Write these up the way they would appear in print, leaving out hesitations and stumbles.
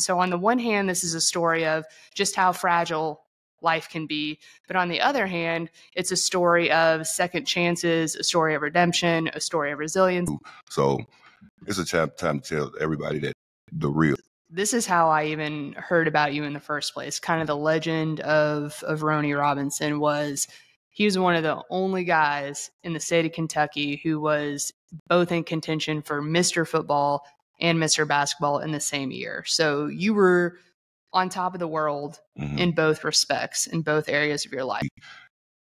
so on the one hand, this is a story of just how fragile life can be. But on the other hand, it's a story of second chances, a story of redemption, a story of resilience. So it's a time to tell everybody that the real. This is how I even heard about you in the first place. Kind of the legend of Roni Robinson was he was one of the only guys in the state of Kentucky who was both in contention for Mr. Football and Mr. Basketball in the same year. So you were on top of the world in both respects, in both areas of your life.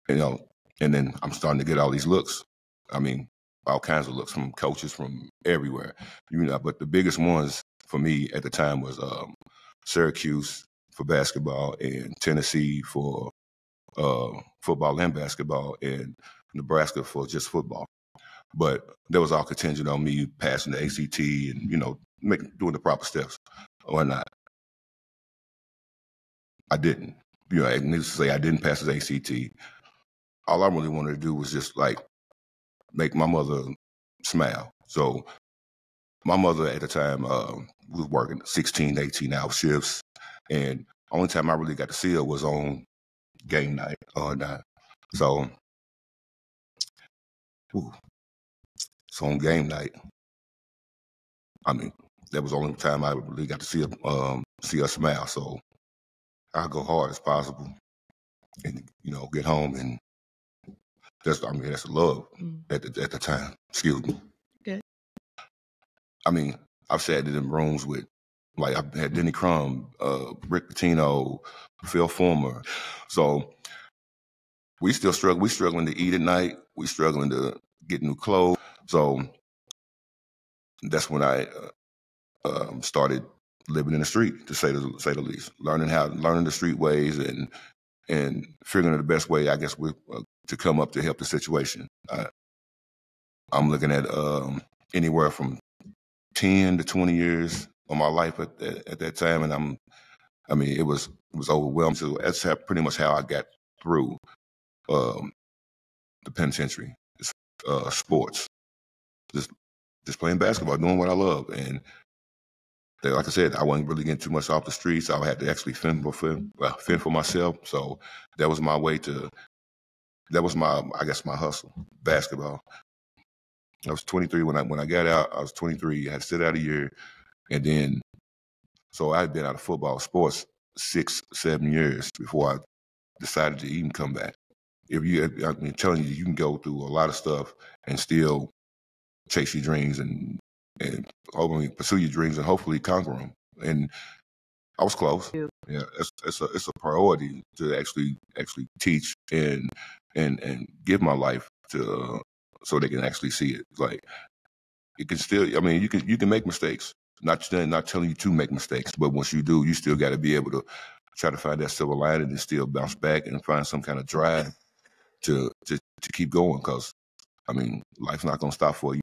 You know, and then I'm starting to get all these looks. I mean, all kinds of looks from coaches from everywhere. You know, but the biggest ones for me at the time was Syracuse for basketball and Tennessee for football and basketball and Nebraska for just football. But there was all contingent on me passing the ACT and, you know, doing the proper steps or not. I didn't. You know, needless to say, I didn't pass the ACT. All I really wanted to do was just, like, make my mother smile. So my mother at the time was working 16, 18-hour shifts. And only time I really got to see her was on game night or not. So on game night, I mean, that was the only time I really got to see her smile. So I go hard as possible and, you know, get home. And that's love at the time. Excuse me. Good. I mean, I've sat in them rooms with, like, I've had Denny Crum, Rick Pitino, Phil Fulmer. So we still struggle. We struggling to eat at night. We struggling to get new clothes. So that's when I started living in the street, to say the least, learning the street ways and figuring out the best way, I guess, to come up to help the situation. I'm looking at anywhere from 10 to 20 years of my life at that time, and it was overwhelming. So that's pretty much how I got through the penitentiary, sports, just playing basketball, doing what I love. And like I said, I wasn't really getting too much off the streets. I had to actually fend for myself. So that was my way my hustle, basketball. I was 23 when I got out. I was 23. I had to sit out a year. And then, so I had been out of football sports 6-7 years before I decided to even come back. I'm telling you, you can go through a lot of stuff and still chase your dreams and hopefully pursue your dreams and hopefully conquer them. And I was close. Yeah, it's a priority to actually teach and give my life to so they can actually see it. It's like it can still. I mean, you can make mistakes. Not telling you to make mistakes, but once you do, you still got to be able to try to find that silver lining and still bounce back and find some kind of drive to keep going. Because I mean, life's not gonna stop for you.